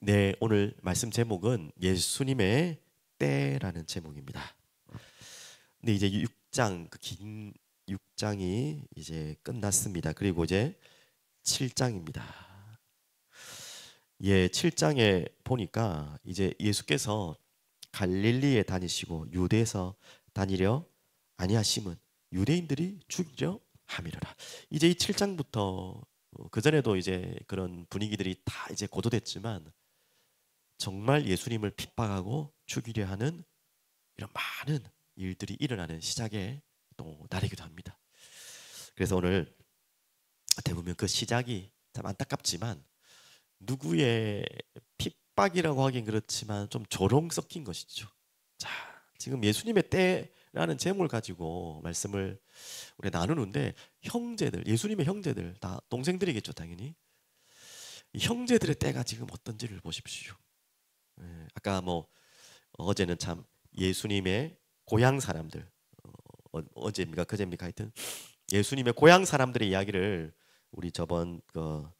네, 오늘 말씀 제목은 예수님의 때라는 제목입니다. 근데 이제 6장, 그 긴 6장이 이제 끝났습니다. 그리고 이제 7장입니다. 예, 7장에 보니까 이제 예수께서 갈릴리에 다니시고 유대에서 다니려 아니하심은 유대인들이 죽이려 함이로라. 이제 이 7장부터 그 전에도 이제 그런 분위기들이 다 이제 고조됐지만 정말 예수님을 핍박하고 죽이려 하는 이런 많은 일들이 일어나는 시작의 또 날이기도 합니다. 그래서 오늘 어떻게 보면 그 시작이 참 안타깝지만 누구의 핍박이라고 하긴 그렇지만 좀 조롱 섞인 것이죠. 자, 지금 예수님의 때라는 제목을 가지고 말씀을 우리 나누는데 형제들, 예수님의 형제들 다 동생들이겠죠, 당연히. 이 형제들의 때가 지금 어떤지를 보십시오. 아까 뭐 어제는 참 예수님의 고향 사람들 어제입니까 그제입니까 하여튼 예수님의 고향 사람들의 이야기를 우리 저번 그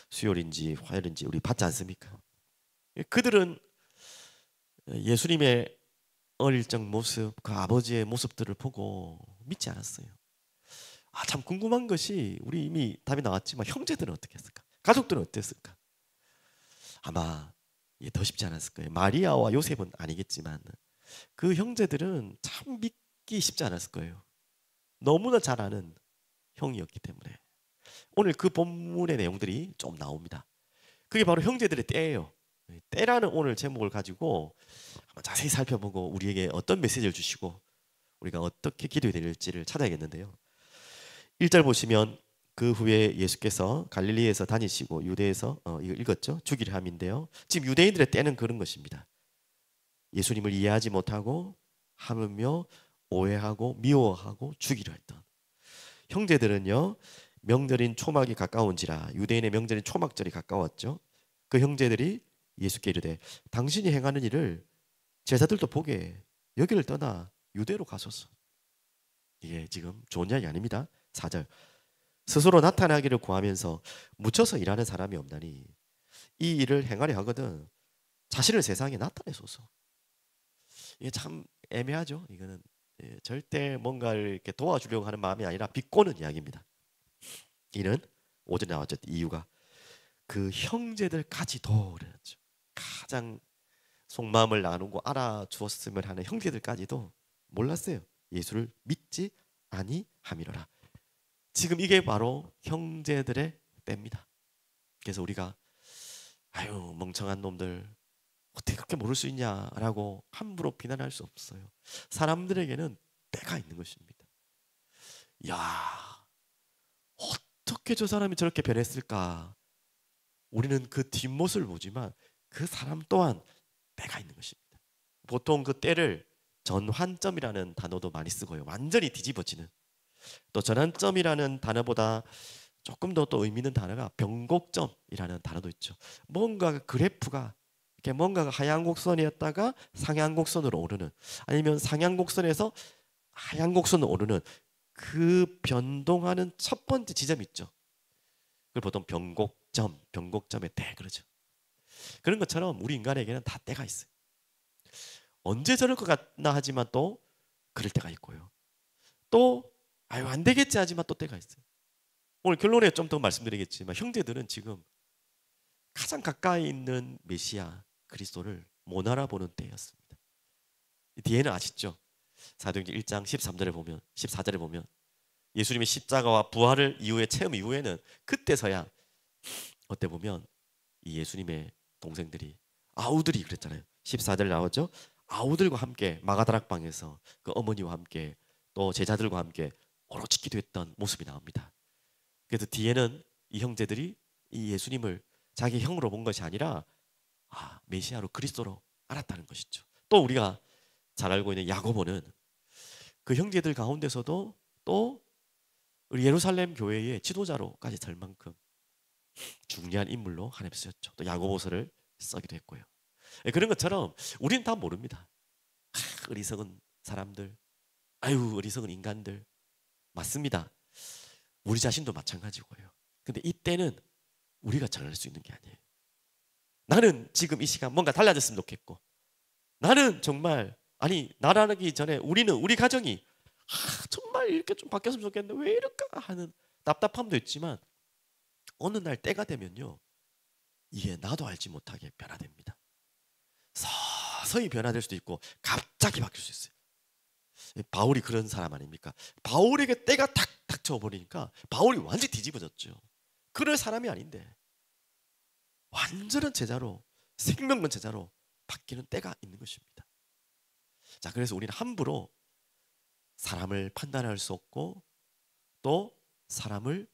수요일인지 화요일인지 우리 봤지 않습니까? 그들은 예수님의 어릴 적 모습 그 아버지의 모습들을 보고 믿지 않았어요. 아, 참 궁금한 것이 우리 이미 답이 나왔지만 형제들은 어떻게 했을까? 가족들은 어땠을까? 아마 더 쉽지 않았을 거예요. 마리아와 요셉은 아니겠지만 그 형제들은 참 믿기 쉽지 않았을 거예요. 너무나 잘 아는 형이었기 때문에 오늘 그 본문의 내용들이 좀 나옵니다. 그게 바로 형제들의 때예요. 때라는 오늘 제목을 가지고 한번 자세히 살펴보고 우리에게 어떤 메시지를 주시고 우리가 어떻게 기도해야 될지를 찾아야겠는데요. 1절 보시면 그 후에 예수께서 갈릴리에서 다니시고 유대에서 이거 읽었죠? 죽이려 함인데요. 지금 유대인들의 때는 그런 것입니다. 예수님을 이해하지 못하고 하물며 오해하고 미워하고 죽이려 했던 형제들은요. 명절인 초막이 가까운지라 유대인의 명절인 초막절이 가까웠죠. 그 형제들이 예수께 이르되 당신이 행하는 일을 제자들도 보게 여기를 떠나 유대로 가소서. 이게 지금 좋은 이야기 아닙니다. 4절 스스로 나타나기를 구하면서 묻혀서 일하는 사람이 없나니 이 일을 행하려 하거든 자신을 세상에 나타내소서. 이게 참 애매하죠. 이거는 절대 뭔가를 이렇게 도와주려고 하는 마음이 아니라 비꼬는 이야기입니다. 이는 오전에 나왔죠. 이유가 그 형제들까지도 그랬죠. 가장 속마음을 나누고 알아주었으면 하는 형제들까지도 몰랐어요. 예수를 믿지 아니함이로라. 지금 이게 바로 형제들의 때입니다. 그래서 우리가 아유 멍청한 놈들 어떻게 그렇게 모를 수 있냐라고 함부로 비난할 수 없어요. 사람들에게는 때가 있는 것입니다. 야, 어떻게 저 사람이 저렇게 변했을까? 우리는 그 뒷모습을 보지만 그 사람 또한 때가 있는 것입니다. 보통 그 때를 전환점이라는 단어도 많이 쓰고요. 완전히 뒤집어지는. 또 전환점이라는 단어보다 조금 더 또 의미 있는 단어가 변곡점이라는 단어도 있죠. 뭔가 그래프가 이렇게 뭔가가 하향 곡선이었다가 상향 곡선으로 오르는 아니면 상향 곡선에서 하향 곡선으로 오르는 그 변동하는 첫 번째 지점이 있죠. 그걸 보통 변곡점, 변곡점의 때 그러죠. 그런 것처럼 우리 인간에게는 다 때가 있어요. 언제 저럴 것 같나 하지만 또 그럴 때가 있고요. 또 아유 안 되겠지 하지만 또 때가 있어요. 오늘 결론에 좀 더 말씀드리겠지만 형제들은 지금 가장 가까이 있는 메시아 그리스도를 못 알아보는 때였습니다. 뒤에는 아시죠? 사도행전 1장 13절에 보면 14절에 보면 예수님의 십자가와 부활을 이후에 체험 이후에는 그때서야 어때 보면 이 예수님의 동생들이 아우들이 그랬잖아요. 14절 나오죠. 아우들과 함께 마가다락방에서 그 어머니와 함께 또 제자들과 함께 오로지 기도했던 모습이 나옵니다. 그래서 뒤에는 이 형제들이 이 예수님을 자기 형으로 본 것이 아니라 메시아로 그리스도로 알았다는 것이죠. 또 우리가 잘 알고 있는 야고보는 그 형제들 가운데서도 또 우리 예루살렘 교회의 지도자로까지 될 만큼 중요한 인물로 하나님 쓰셨죠. 또 야고보서를 써기도 했고요. 그런 것처럼 우리는 다 모릅니다. 어리석은 사람들, 아유 어리석은 인간들 맞습니다. 우리 자신도 마찬가지고요. 근데 이때는 우리가 전할 수 있는 게 아니에요. 나는 지금 이 시간 뭔가 달라졌으면 좋겠고, 나는 정말 나라기 전에 우리 가정이 정말 이렇게 좀 바뀌었으면 좋겠는데 왜 이럴까 하는 답답함도 있지만, 어느 날 때가 되면요, 이게 나도 알지 못하게 변화됩니다. 서서히 변화될 수도 있고 갑자기 바뀔 수 있어요. 바울이 그런 사람 아닙니까? 바울에게 때가 탁 닥쳐 버리니까 바울이 완전히 뒤집어졌죠. 그럴 사람이 아닌데 완전한 제자로, 생명만 제자로 바뀌는 때가 있는 것입니다. 자, 그래서 우리는 함부로 사람을 판단할 수 없고 또 사람을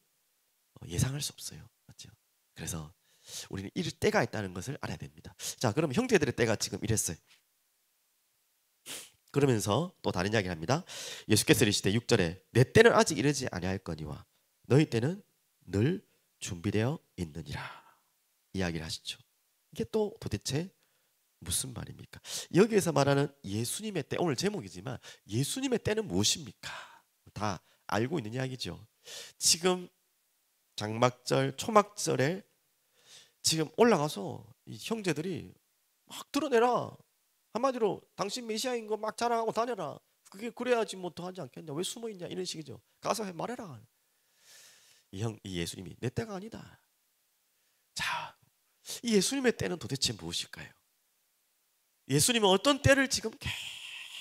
예상할 수 없어요. 맞죠? 그래서 우리는 이럴 때가 있다는 것을 알아야 됩니다. 자, 그럼 형제들의 때가 지금 이랬어요. 그러면서 또 다른 이야기를 합니다. 예수께서 이르시되 6절에 내 때는 아직 이르지 아니하였거니와 너희 때는 늘 준비되어 있느니라 이야기를 하시죠. 이게 또 도대체 무슨 말입니까? 여기에서 말하는 예수님의 때, 오늘 제목이지만 예수님의 때는 무엇입니까? 다 알고 있는 이야기죠. 지금 장막절, 초막절에 지금 올라가서 이 형제들이 막 드러내라. 한마디로 당신 메시아인 거 막 자랑하고 다녀라. 그게 그래야지 뭐 더 하지 않겠냐. 왜 숨어 있냐 이런 식이죠. 가서 말해라. 이 예수님이 내 때가 아니다. 자, 이 예수님의 때는 도대체 무엇일까요? 예수님은 어떤 때를 지금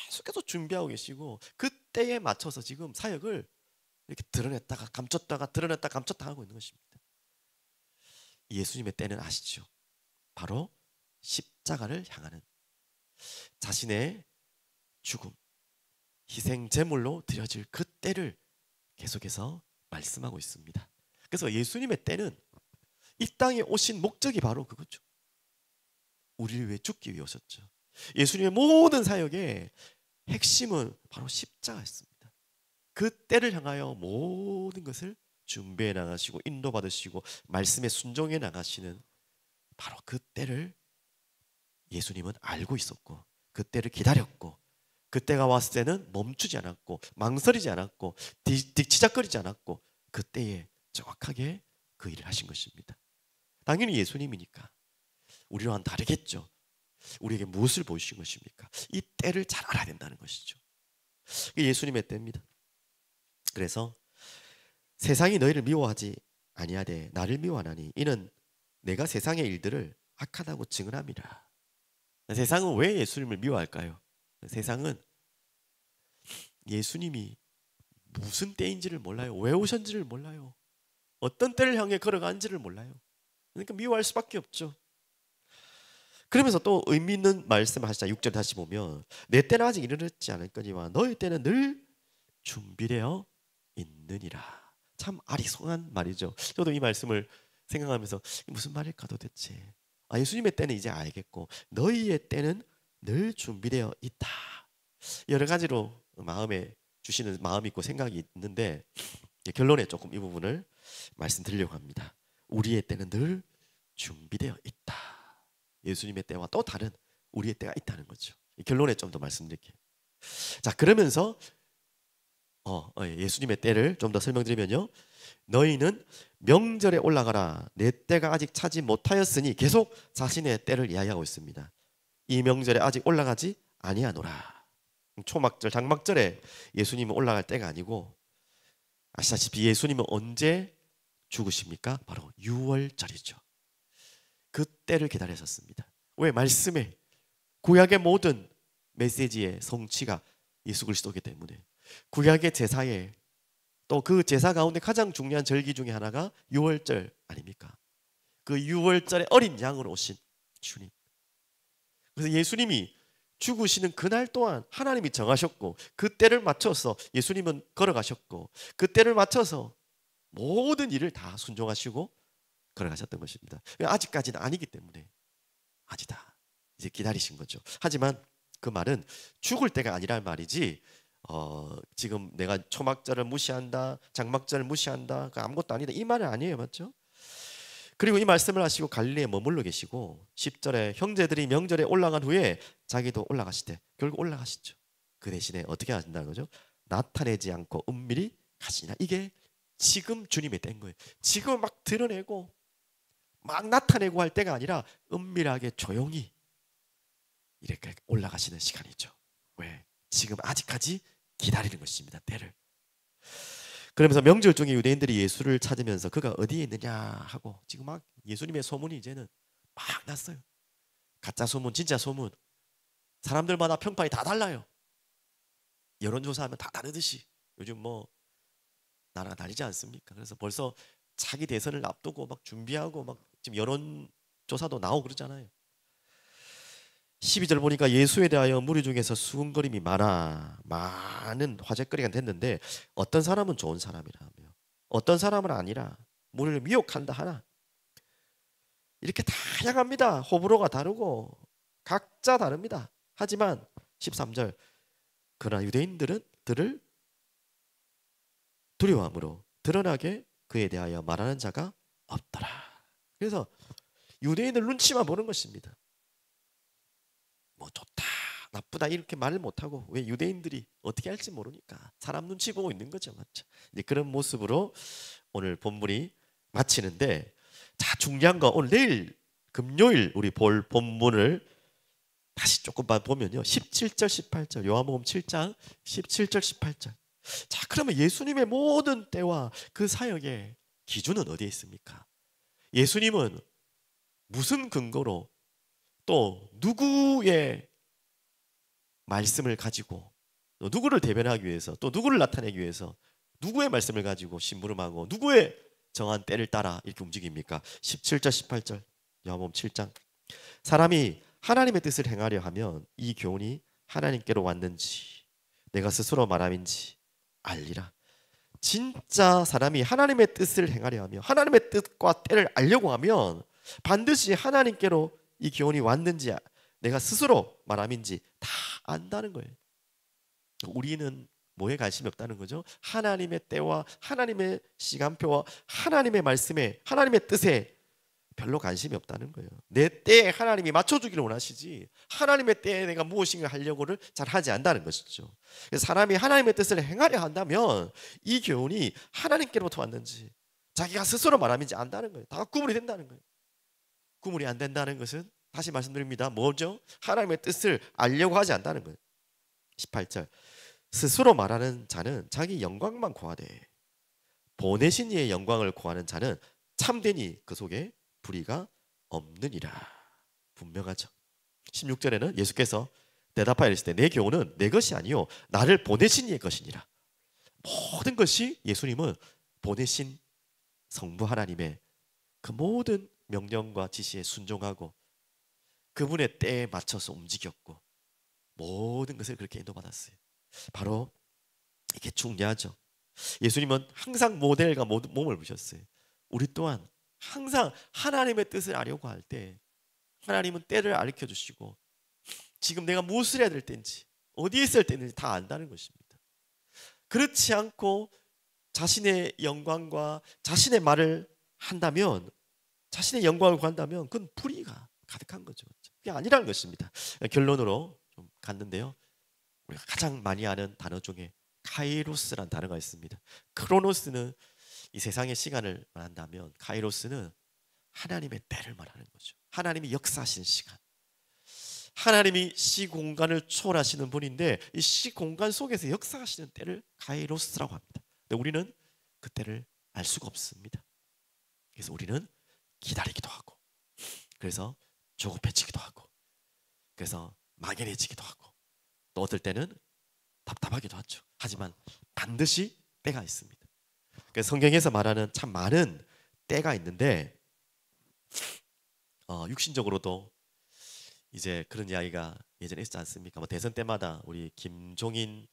계속해서 준비하고 계시고 그 때에 맞춰서 지금 사역을 이렇게 드러냈다가 감췄다가 드러냈다가 감췄다 하고 있는 것입니다. 예수님의 때는 아시죠? 바로 십자가를 향하는 자신의 죽음, 희생 제물로 드려질 그 때를 계속해서 말씀하고 있습니다. 그래서 예수님의 때는 이 땅에 오신 목적이 바로 그거죠. 우리를 위해 죽기 위해 오셨죠. 예수님의 모든 사역의 핵심은 바로 십자가였습니다. 그 때를 향하여 모든 것을 준비해 나가시고 인도받으시고 말씀에 순종해 나가시는 바로 그 때를 예수님은 알고 있었고 그 때를 기다렸고 그 때가 왔을 때는 멈추지 않았고 망설이지 않았고 뒤치작거리지 않았고 그 때에 정확하게 그 일을 하신 것입니다. 당연히 예수님이니까 우리와는 다르겠죠. 우리에게 무엇을 보여주신 것입니까? 이 때를 잘 알아야 된다는 것이죠. 이게 예수님의 때입니다. 그래서 세상이 너희를 미워하지 아니하되 나를 미워하나니 이는 내가 세상의 일들을 악하다고 증언함이라. 세상은 왜 예수님을 미워할까요? 세상은 예수님이 무슨 때인지를 몰라요. 왜 오셨는지를 몰라요. 어떤 때를 향해 걸어간지를 몰라요. 그러니까 미워할 수밖에 없죠. 그러면서 또 의미 있는 말씀을 하시자. 6절 다시 보면 내 때는 아직 이르렀지 않을거니와 너희 때는 늘 준비되어 있느니라. 참 아리송한 말이죠. 저도 이 말씀을 생각하면서 무슨 말일까 도대체. 예수님의 때는 이제 알겠고 너희의 때는 늘 준비되어 있다. 여러 가지로 마음에 주시는 마음이 있고 생각이 있는데 결론에 조금 이 부분을 말씀드리려고 합니다. 우리의 때는 늘 준비되어 있다. 예수님의 때와 또 다른 우리의 때가 있다는 거죠. 결론에 좀 더 말씀드릴게요. 자, 그러면서 예수님의 때를 좀 더 설명드리면요. 너희는 명절에 올라가라. 내 때가 아직 차지 못하였으니 계속 자신의 때를 이야기하고 있습니다. 이 명절에 아직 올라가지 아니하노라. 초막절, 장막절에 예수님은 올라갈 때가 아니고 아시다시피 예수님은 언제 죽으십니까? 바로 6월절이죠. 그 때를 기다리셨습니다. 왜? 말씀에 구약의 모든 메시지의 성취가 예수 그리스도이기 때문에 구약의 제사에 또 그 제사 가운데 가장 중요한 절기 중에 하나가 6월절 아닙니까? 그 6월절에 어린 양으로 오신 주님. 그래서 예수님이 죽으시는 그날 또한 하나님이 정하셨고 그 때를 맞춰서 예수님은 걸어가셨고 그 때를 맞춰서 모든 일을 다 순종하시고 걸어가셨던 것입니다. 아직까지는 아니기 때문에 아니다. 이제 기다리신 거죠. 하지만 그 말은 죽을 때가 아니란 말이지 지금 내가 초막절을 무시한다, 장막절을 무시한다, 그 아무것도 아니다 이 말은 아니에요. 맞죠? 그리고 이 말씀을 하시고 갈릴리에 머물러 계시고 10절에 형제들이 명절에 올라간 후에 자기도 올라가시되 결국 올라가시죠. 그 대신에 어떻게 하신다는 거죠? 나타내지 않고 은밀히 가시니라. 이게 지금 주님의 때인 거예요. 지금 막 드러내고 막 나타내고 할 때가 아니라 은밀하게 조용히 이렇게 올라가시는 시간이죠. 왜? 지금 아직까지 기다리는 것입니다. 때를. 그러면서 명절 중에 유대인들이 예수를 찾으면서 그가 어디에 있느냐 하고 지금 막 예수님의 소문이 이제는 막 났어요. 가짜 소문, 진짜 소문. 사람들마다 평판이 다 달라요. 여론조사하면 다 다르듯이 요즘 뭐 나라가 다르지 않습니까? 그래서 벌써 자기 대선을 앞두고 막 준비하고 막 지금 여론조사도 나오고 그러잖아요. 12절 보니까 예수에 대하여 무리 중에서 수군거림이 많은 화제거리가 됐는데 어떤 사람은 좋은 사람이라며 어떤 사람은 아니라 무리를 미혹한다 하나 이렇게 다양합니다. 호불호가 다르고 각자 다릅니다. 하지만 13절 그러나 유대인들은 들을 두려워함으로 드러나게 그에 대하여 말하는 자가 없더라. 그래서 유대인들 눈치만 보는 것입니다. 뭐 좋다 나쁘다 이렇게 말을 못하고 왜 유대인들이 어떻게 할지 모르니까 사람 눈치 보고 있는 거죠. 맞죠? 이제 그런 모습으로 오늘 본문이 마치는데 자 중요한 거 오늘 내일 금요일 우리 볼 본문을 다시 조금만 보면요 17절 18절 요한복음 7장 17절 18절 자 그러면 예수님의 모든 때와 그 사역의 기준은 어디에 있습니까? 예수님은 무슨 근거로 또 누구의 말씀을 가지고 또 누구를 대변하기 위해서 또 누구를 나타내기 위해서 누구의 말씀을 가지고 심부름하고 누구의 정한 때를 따라 이렇게 움직입니까? 17절 18절 요한복음 7장 사람이 하나님의 뜻을 행하려 하면 이 교훈이 하나님께로 왔는지 내가 스스로 말함인지 알리라. 진짜 사람이 하나님의 뜻을 행하려 하면 하나님의 뜻과 때를 알려고 하면 반드시 하나님께로 이 교훈이 왔는지 내가 스스로 말함인지 다 안다는 거예요. 우리는 뭐에 관심이 없다는 거죠? 하나님의 때와 하나님의 시간표와 하나님의 말씀에 하나님의 뜻에 별로 관심이 없다는 거예요. 내 때에 하나님이 맞춰주기를 원하시지 하나님의 때에 내가 무엇인가 하려고를 잘 하지 않는다는 것이죠. 그래서 사람이 하나님의 뜻을 행하려 한다면 이 교훈이 하나님께로부터 왔는지 자기가 스스로 말함인지 안다는 거예요. 다 구분이 된다는 거예요. 구분이 안 된다는 것은 다시 말씀드립니다. 뭐죠? 하나님의 뜻을 알려고 하지 않는다는 거예요. 18절 스스로 말하는 자는 자기 영광만 구하되 보내신 이의 영광을 구하는 자는 참되니 그 속에 불의가 없느니라. 분명하죠. 16절에는 예수께서 대답하여 이르시되 내 교훈은 내 것이 아니요 나를 보내신 이의 것이니라. 모든 것이 예수님은 보내신 성부 하나님의 그 모든 명령과 지시에 순종하고 그분의 때에 맞춰서 움직였고 모든 것을 그렇게 인도받았어요. 바로 이게 중요하죠. 예수님은 항상 모델과 몸을 보셨어요. 우리 또한 항상 하나님의 뜻을 알려고 할 때 하나님은 때를 가르쳐 주시고 지금 내가 무엇을 해야 될 때인지 어디에 있을 때인지 다 안다는 것입니다. 그렇지 않고 자신의 영광과 자신의 말을 한다면 자신의 영광을 구한다면 그건 불의가 가득한 거죠. 그게 아니라는 것입니다. 결론으로 좀 갔는데요. 우리가 가장 많이 아는 단어 중에 카이로스라는 단어가 있습니다. 크로노스는 이 세상의 시간을 말한다면 카이로스는 하나님의 때를 말하는 거죠. 하나님이 역사하시는 시간. 하나님이 시공간을 초월하시는 분인데 이 시공간 속에서 역사하시는 때를 카이로스라고 합니다. 근데 우리는 그 때를 알 수가 없습니다. 그래서 우리는 기다리기도 하고 그래서 조급해지기도 하고 그래서 막연해지기도 하고 또 어떨 때는 답답하기도 하죠. 하지만 반드시 때가 있습니다. 그래서 성경에서 말하는 참 많은 때가 있는데 육신적으로도 이제 그런 이야기가 예전에 있지 않습니까? 뭐 대선 때마다 우리 김종인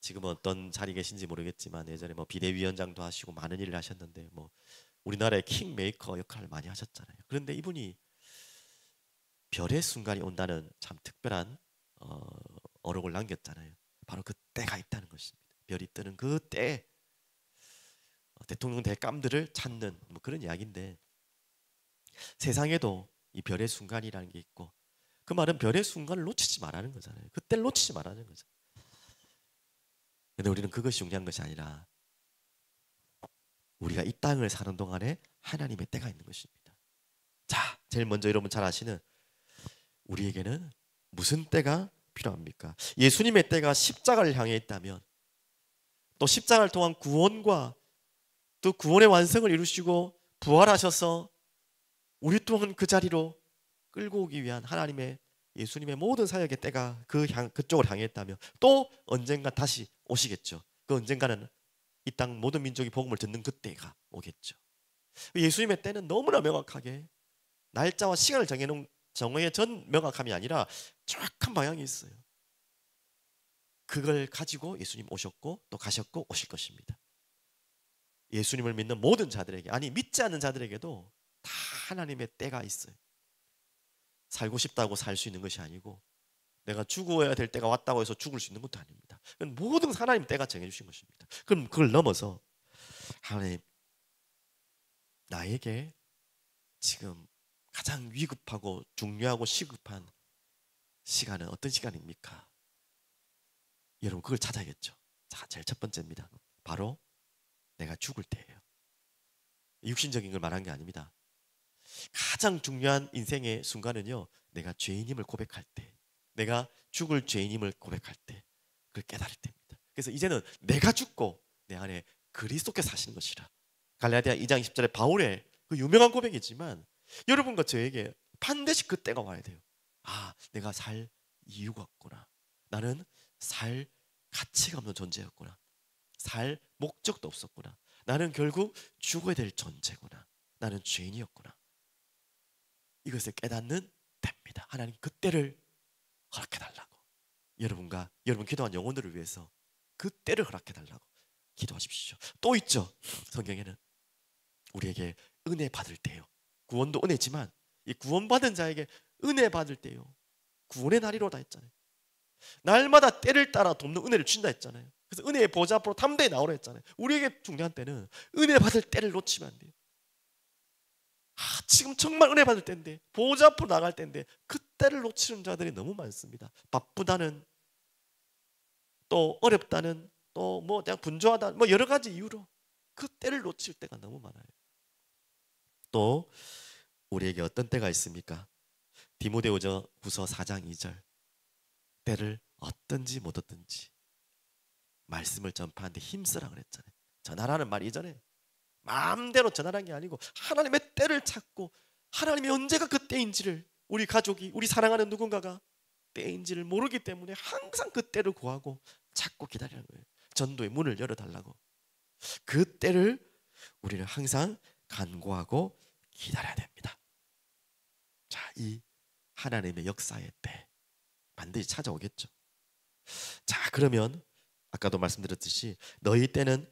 지금 어떤 자리에 계신지 모르겠지만 예전에 뭐 비대위원장도 하시고 많은 일을 하셨는데 뭐 우리나라의 킹메이커 역할을 많이 하셨잖아요. 그런데 이분이 별의 순간이 온다는 참 특별한 어록을 남겼잖아요. 바로 그 때가 있다는 것입니다. 별이 뜨는 그 때 대통령 대감들을 찾는 뭐 그런 이야기인데 세상에도 이 별의 순간이라는 게 있고 그 말은 별의 순간을 놓치지 말라는 거잖아요. 그때를 놓치지 말라는 거죠. 근데 우리는 그것이 중요한 것이 아니라 우리가 이 땅을 사는 동안에 하나님의 때가 있는 것입니다. 자, 제일 먼저 여러분 잘 아시는 우리에게는 무슨 때가 필요합니까? 예수님의 때가 십자가를 향해 있다면 또 십자가를 통한 구원과 또 구원의 완성을 이루시고 부활하셔서 우리 또한 그 자리로 끌고 오기 위한 하나님의 예수님의 모든 사역의 때가 그쪽을 향해 있다면 또 언젠가 다시 오시겠죠. 그 언젠가는 이 땅 모든 민족이 복음을 듣는 그때가 오겠죠. 예수님의 때는 너무나 명확하게 날짜와 시간을 정해전 명확함이 아니라 정확한 방향이 있어요. 그걸 가지고 예수님 오셨고 또 가셨고 오실 것입니다. 예수님을 믿는 모든 자들에게, 아니 믿지 않는 자들에게도 다 하나님의 때가 있어요. 살고 싶다고 살 수 있는 것이 아니고 내가 죽어야 될 때가 왔다고 해서 죽을 수 있는 것도 아닙니다. 모든 하나님 때가 정해주신 것입니다. 그럼 그걸 넘어서 하나님, 나에게 지금 가장 위급하고 중요하고 시급한 시간은 어떤 시간입니까? 여러분 그걸 찾아야겠죠. 자, 제일 첫 번째입니다. 바로 내가 죽을 때예요. 육신적인 걸 말한 게 아닙니다. 가장 중요한 인생의 순간은요, 내가 죄인임을 고백할 때, 내가 죽을 죄인임을 고백할 때, 그걸 깨달을 때입니다. 그래서 이제는 내가 죽고 내 안에 그리스도께서 사시는 것이라. 갈라디아 2장 20절에 바울의 그 유명한 고백이지만 여러분과 저에게 반드시 그 때가 와야 돼요. 아, 내가 살 이유가 없구나. 나는 살 가치가 없는 존재였구나. 살 목적도 없었구나. 나는 결국 죽어야 될 존재구나. 나는 죄인이었구나. 이것을 깨닫는 때입니다. 하나님 그 때를 허락해달라고. 여러분과 여러분 기도한 영혼들을 위해서 그 때를 허락해달라고 기도하십시오. 또 있죠. 성경에는 우리에게 은혜 받을 때요. 구원도 은혜지만 이 구원받은 자에게 은혜 받을 때요. 구원의 날이로다 했잖아요. 날마다 때를 따라 돕는 은혜를 주신다 했잖아요. 그래서 은혜의 보좌 앞으로 담대히 나오라 했잖아요. 우리에게 중요한 때는 은혜 받을 때를 놓치면 안 돼요. 지금 정말 은혜 받을 때인데, 보좌 앞으로 나갈 때인데 그 때를 놓치는 자들이 너무 많습니다. 바쁘다는, 또 어렵다는, 또 뭐 그냥 분주하다, 뭐 여러 가지 이유로 그 때를 놓칠 때가 너무 많아요. 또 우리에게 어떤 때가 있습니까? 디모데후서 4장 2절, 때를 얻든지 못 얻든지 말씀을 전파하는데 힘쓰라 그랬잖아요. 전하라는 말 이전에 마음대로 전하라는 게 아니고 하나님의 때를 찾고, 하나님이 언제가 그 때인지를, 우리 가족이, 우리 사랑하는 누군가가 때인지를 모르기 때문에 항상 그 때를 구하고 찾고 기다리는 거예요. 전도의 문을 열어달라고. 그 때를 우리는 항상 간구하고 기다려야 됩니다. 자, 이 하나님의 역사의 때 반드시 찾아오겠죠. 자, 그러면 아까도 말씀드렸듯이 너희 때는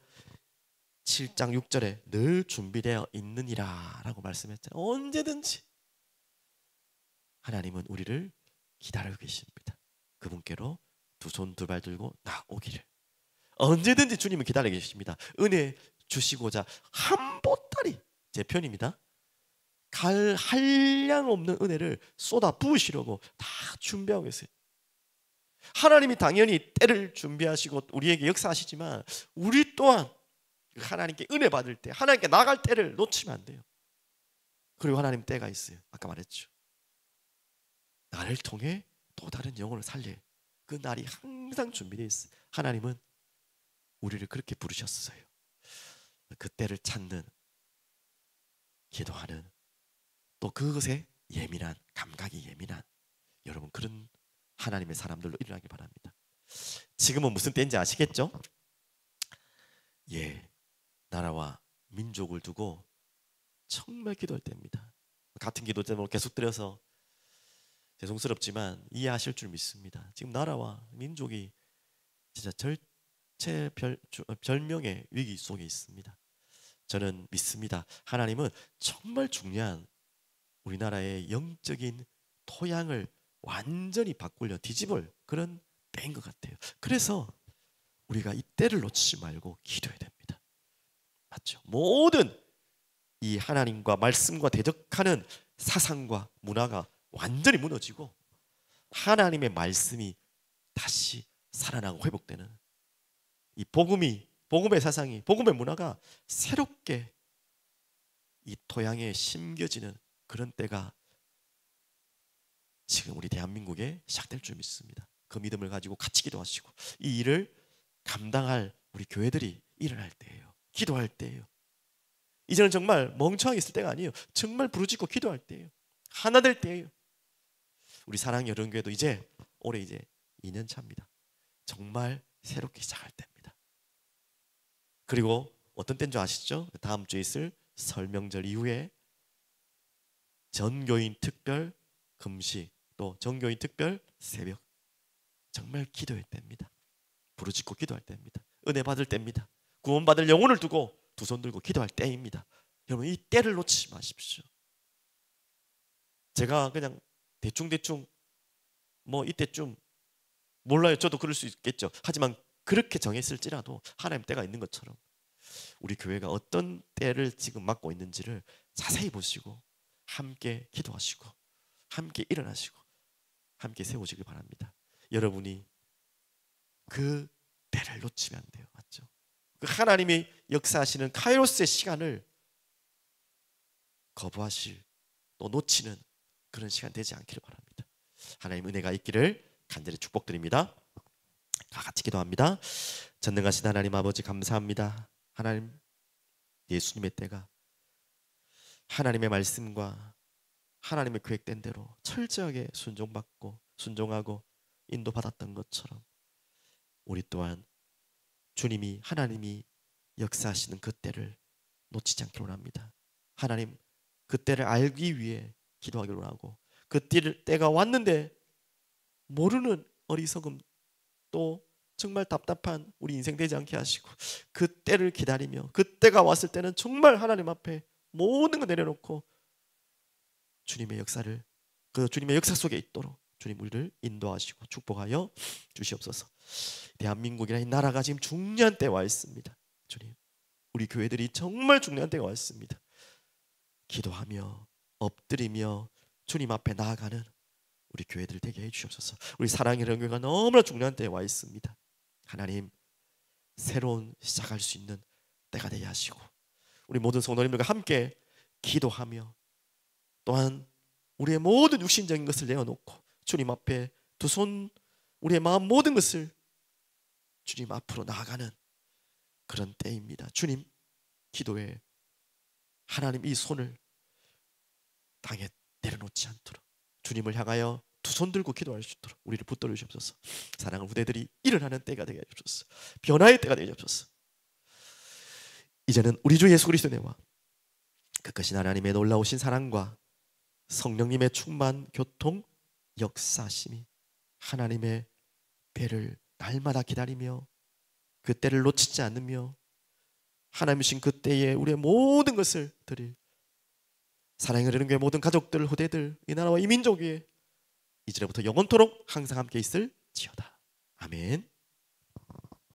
7장 6절에 늘 준비되어 있느니라 라고 말씀했잖아요. 언제든지 하나님은 우리를 기다리고 계십니다. 그분께로 두 손 두 발 들고 나오기를. 언제든지 주님은 기다리고 계십니다. 은혜 주시고자 한 보따리, 제 편입니다, 갈 한량 없는 은혜를 쏟아 부으시려고 다 준비하고 계세요. 하나님이 당연히 때를 준비하시고 우리에게 역사하시지만 우리 또한 하나님께 은혜 받을 때, 하나님께 나갈 때를 놓치면 안 돼요. 그리고 하나님 때가 있어요. 아까 말했죠. 나를 통해 또 다른 영혼을 살릴 그 날이 항상 준비되어 있어요. 하나님은 우리를 그렇게 부르셨어요. 그 때를 찾는, 기도하는, 또 그것에 예민한, 감각이 예민한 여러분, 그런 하나님의 사람들로 일어나기 바랍니다. 지금은 무슨 때인지 아시겠죠? 예, 나라와 민족을 두고 정말 기도할 때입니다. 같은 기도 제목을 계속 드려서 죄송스럽지만 이해하실 줄 믿습니다. 지금 나라와 민족이 진짜 절체절명의 위기 속에 있습니다. 저는 믿습니다. 하나님은 정말 중요한 우리나라의 영적인 토양을 완전히 바꾸려 뒤집을 그런 때인 것 같아요. 그래서 우리가 이 때를 놓치지 말고 기도해야 됩니다. 맞죠? 모든 이 하나님과 말씀과 대적하는 사상과 문화가 완전히 무너지고 하나님의 말씀이 다시 살아나고 회복되는 이 복음의 사상이, 복음의 문화가 새롭게 이 토양에 심겨지는 그런 때가 지금 우리 대한민국에 시작될 줄 믿습니다. 그 믿음을 가지고 같이 기도하시고 이 일을 감당할 우리 교회들이 일어날 때예요. 기도할 때예요. 이제는 정말 멍청하게 있을 때가 아니에요. 정말 부르짖고 기도할 때예요. 하나 될 때예요. 우리 사랑의 여름교회도 이제 올해 이제 2년 차입니다. 정말 새롭게 시작할 때입니다. 그리고 어떤 때인 줄 아시죠? 다음 주에 있을 설 명절 이후에 전교인 특별 금식 또 전교인 특별 새벽, 정말 기도할 때입니다. 부르짖고 기도할 때입니다. 은혜 받을 때입니다. 구원받을 영혼을 두고 두 손 들고 기도할 때입니다. 여러분 이 때를 놓치지 마십시오. 제가 그냥 대충 뭐 이때쯤 몰라요. 저도 그럴 수 있겠죠. 하지만 그렇게 정했을지라도 하나님 때가 있는 것처럼 우리 교회가 어떤 때를 지금 맞고 있는지를 자세히 보시고 함께 기도하시고 함께 일어나시고 함께 세워지길 바랍니다. 여러분이 그 때를 놓치면 안 돼요. 맞죠? 그 하나님이 역사하시는 카이로스의 시간을 거부하실 또 놓치는 그런 시간 되지 않기를 바랍니다. 하나님 은혜가 있기를 간절히 축복드립니다. 다 같이 기도합니다. 전능하신 하나님 아버지 감사합니다. 하나님 예수님의 때가 하나님의 말씀과 하나님의 계획된 대로 철저하게 순종하고 인도받았던 것처럼 우리 또한 주님이 하나님이 역사하시는 그 때를 놓치지 않기를 원합니다. 하나님 그 때를 알기 위해 기도하기를 원하고 그 때가 왔는데 모르는 어리석음 또 정말 답답한 우리 인생 되지 않게 하시고 그 때를 기다리며 그 때가 왔을 때는 정말 하나님 앞에 모든 걸 내려놓고 주님의 역사를 그 주님의 역사 속에 있도록 주님 우리를 인도하시고 축복하여 주시옵소서. 대한민국이라는 이 나라가 지금 중요한 때에 와 있습니다. 주님 우리 교회들이 정말 중요한 때가 와 있습니다. 기도하며 엎드리며 주님 앞에 나아가는 우리 교회들 되게 해주시옵소서. 우리 사랑의 교회가 너무나 중요한 때에 와 있습니다. 하나님 새로운 시작할 수 있는 때가 되게 하시고 우리 모든 성도님들과 함께 기도하며 또한 우리의 모든 육신적인 것을 내어놓고 주님 앞에 두 손 우리의 마음 모든 것을 주님 앞으로 나아가는 그런 때입니다. 주님 기도에 하나님 이 손을 땅에 내려놓지 않도록 주님을 향하여 두 손 들고 기도할 수 있도록 우리를 붙들어 주시옵소서. 사랑하는 후대들이 일어나는 때가 되게 해주옵소서. 변화의 때가 되게 해주옵소서. 이제는 우리 주 예수 그리스도의 은혜와 그것이 하나님의 놀라우신 사랑과 성령님의 충만 교통 역사심이 하나님의 배를 날마다 기다리며 그 때를 놓치지 않으며 하나님이신 그 때에 우리의 모든 것을 드릴 사랑의 흐르는 교회 모든 가족들 후대들 이 나라와 이 민족 위에 이제부터 영원토록 항상 함께 있을지어다. 아멘.